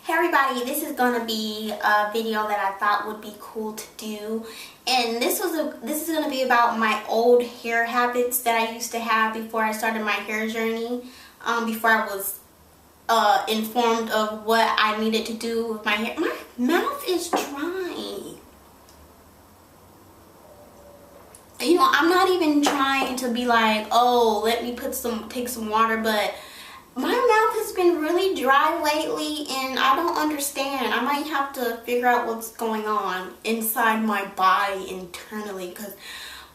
Hey everybody, this is gonna be a video that I thought would be cool to do, and this is gonna be about my old hair habits that I used to have before I started my hair journey. Before I was informed of what I needed to do with my hair. My mouth is dry. You know, I'm not even trying to be like, oh, let me take some water, but my mouth has been really dry lately and I don't understand. I might have to figure out what's going on inside my body internally, because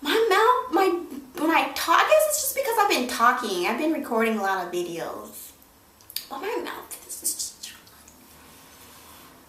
my mouth, when I talk, I guess it's just because I've been talking. I've been recording a lot of videos. But my mouth is just dry.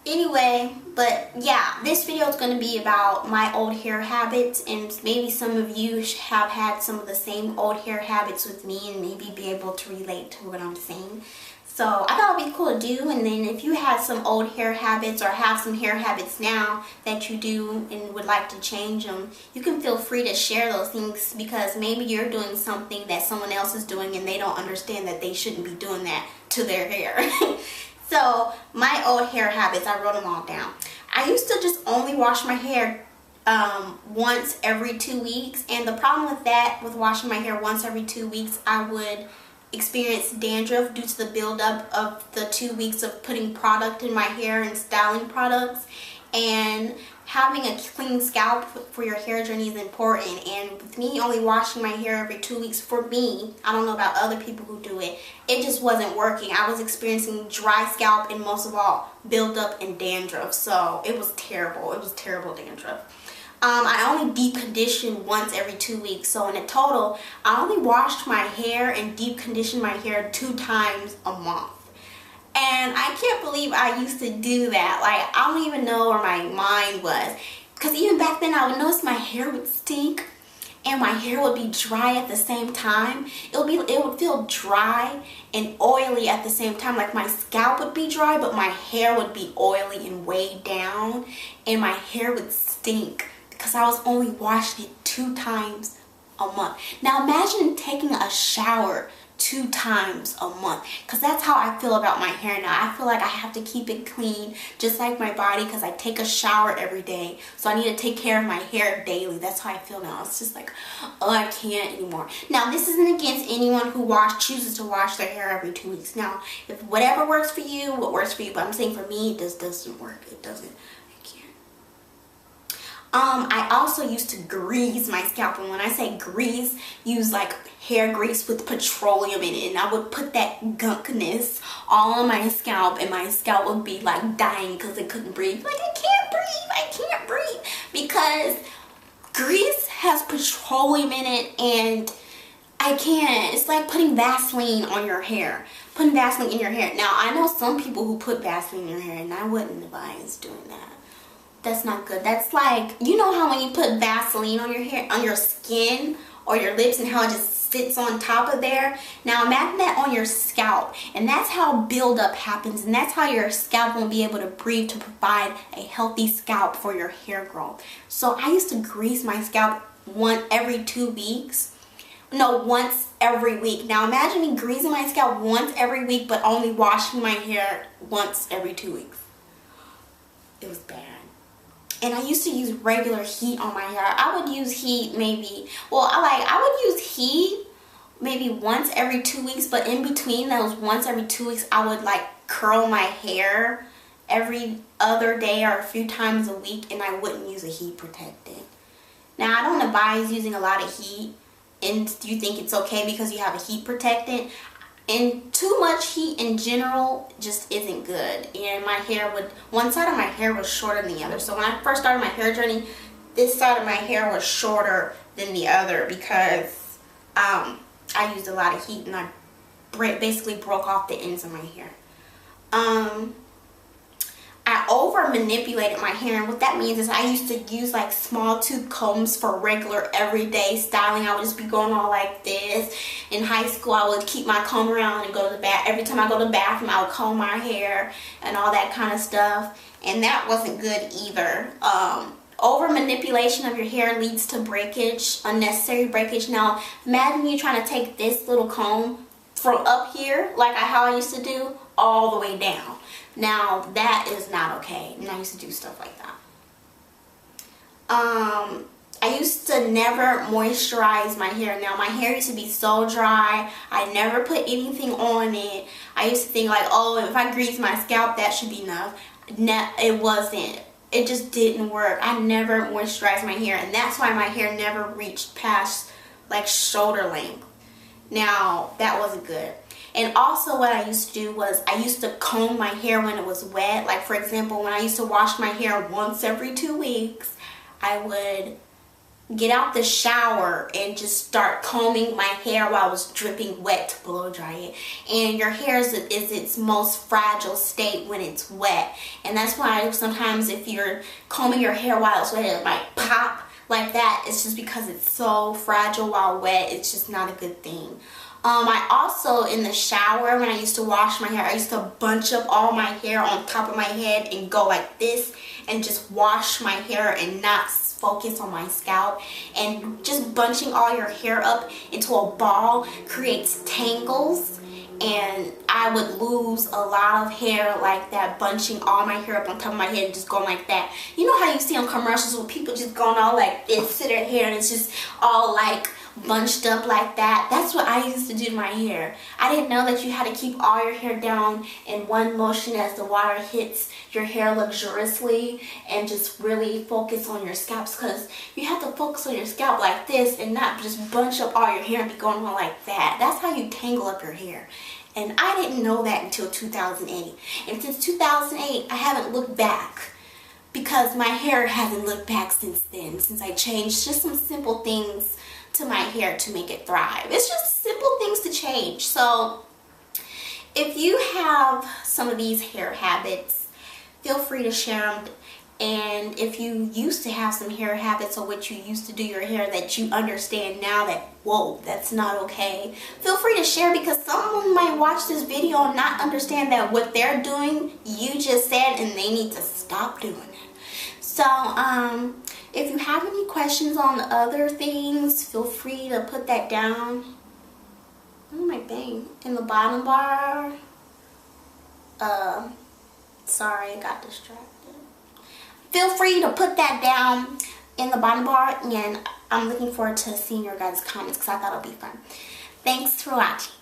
Anyway, but yeah, this video is going to be about my old hair habits, and maybe some of you have had some of the same old hair habits with me and maybe be able to relate to what I'm saying. So I thought it would be cool to do, and then if you had some old hair habits or have some hair habits now that you do and would like to change them, you can feel free to share those things, because maybe you're doing something that someone else is doing and they don't understand that they shouldn't be doing that to their hair. So my old hair habits, I wrote them all down. I used to just only wash my hair once every 2 weeks, and the problem with that, with washing my hair once every 2 weeks, I would experience dandruff due to the buildup of the 2 weeks of putting product in my hair and styling products. And having a clean scalp for your hair journey is important, and with me only washing my hair every 2 weeks, for me, I don't know about other people who do it, it just wasn't working. I was experiencing dry scalp and most of all buildup and dandruff, so it was terrible. It was terrible dandruff. I only deep conditioned once every 2 weeks, so in a total I only washed my hair and deep conditioned my hair 2 times a month. And I can't believe I used to do that. Like, I don't even know where my mind was, because even back then I would notice my hair would stink and my hair would be dry at the same time. It would feel dry and oily at the same time. Like, my scalp would be dry but my hair would be oily and weighed down, and my hair would stink because I was only washing it 2 times a month. Now imagine taking a shower 2 times a month, because that's how I feel about my hair now. I feel like I have to keep it clean, just like my body, because I take a shower every day, so I need to take care of my hair daily. That's how I feel now. It's just like, oh, I can't anymore. Now, this isn't against anyone who chooses to wash their hair every 2 weeks. Now, if whatever works for you, what works for you, but I'm saying for me, this doesn't work. It doesn't. I also used to grease my scalp, and when I say grease, use like hair grease with petroleum in it, and I would put that gunkness all on my scalp, and my scalp would be like dying because it couldn't breathe. Like, I can't breathe, because grease has petroleum in it, and I can't. It's like putting Vaseline on your hair, putting Vaseline in your hair. Now, I know some people who put Vaseline in your hair, and I wouldn't advise doing that. That's not good. That's like, you know how when you put Vaseline on your hair, on your skin or your lips, and how it just sits on top of there? Now imagine that on your scalp, and that's how buildup happens, and that's how your scalp won't be able to breathe to provide a healthy scalp for your hair growth. So I used to grease my scalp once every 2 weeks. No, once every week. Now imagine me greasing my scalp once every week but only washing my hair once every 2 weeks. It was bad. And I used to use regular heat on my hair. I would use heat maybe, I would use heat maybe once every 2 weeks, but in between those once every 2 weeks, I would like curl my hair every other day or a few times a week, and I wouldn't use a heat protectant. Now, I don't advise using a lot of heat, and you think it's okay because you have a heat protectant. And too much heat in general just isn't good. And my hair one side of my hair was shorter than the other. So when I first started my hair journey, this side of my hair was shorter than the other because I used a lot of heat, and I basically broke off the ends of my hair. I over manipulated my hair, and what that means is I used to use like small tooth combs for regular everyday styling. I would just be going all like this. In high school, I would keep my comb around and go to the bath. Every time I go to the bathroom, I would comb my hair and all that kind of stuff, and that wasn't good either. Over manipulation of your hair leads to breakage, unnecessary breakage. Now imagine you trying to take this little comb from up here, like how I used to do, all the way down. Now that is not okay, and I used to do stuff like that. I used to never moisturize my hair. Now my hair used to be so dry. I never put anything on it. I used to think like, oh, if I grease my scalp, that should be enough. It wasn't. It just didn't work. I never moisturized my hair, and that's why my hair never reached past like shoulder length. Now that wasn't good. And also what I used to do was I used to comb my hair when it was wet. Like for example, when I used to wash my hair once every 2 weeks, I would get out the shower and just start combing my hair while it was dripping wet to blow dry it. And your hair is its most fragile state when it's wet. And that's why sometimes if you're combing your hair while it's wet, it might pop like that. It's just because it's so fragile while wet. It's just not a good thing. I also, in the shower, when I used to wash my hair, I used to bunch up all my hair on top of my head and go like this and just wash my hair and not focus on my scalp. And just bunching all your hair up into a ball creates tangles, and I would lose a lot of hair like that, bunching all my hair up on top of my head and just going like that. You know how you see on commercials where people just going all like this to their hair and it's just all like bunched up like that? That's what I used to do to my hair. I didn't know that you had to keep all your hair down in one motion as the water hits your hair luxuriously, and just really focus on your scalps, because you have to focus on your scalp like this and not just bunch up all your hair and be going on like that. That's how you tangle up your hair. And I didn't know that until 2008. And since 2008, I haven't looked back, because my hair hasn't looked back since then, since I changed just some simple things to my hair to make it thrive. It's just simple things to change. So if you have some of these hair habits, feel free to share them. And if you used to have some hair habits or what you used to do your hair that you understand now that, whoa, that's not okay, feel free to share, because someone might watch this video and not understand that what they're doing, you just said, and they need to stop doing it. So, if you have any questions on other things, feel free to put that down. What am I saying? In the bottom bar. Sorry, I got distracted. Feel free to put that down in the bottom bar, and I'm looking forward to seeing your guys' comments because I thought it would be fun. Thanks for watching.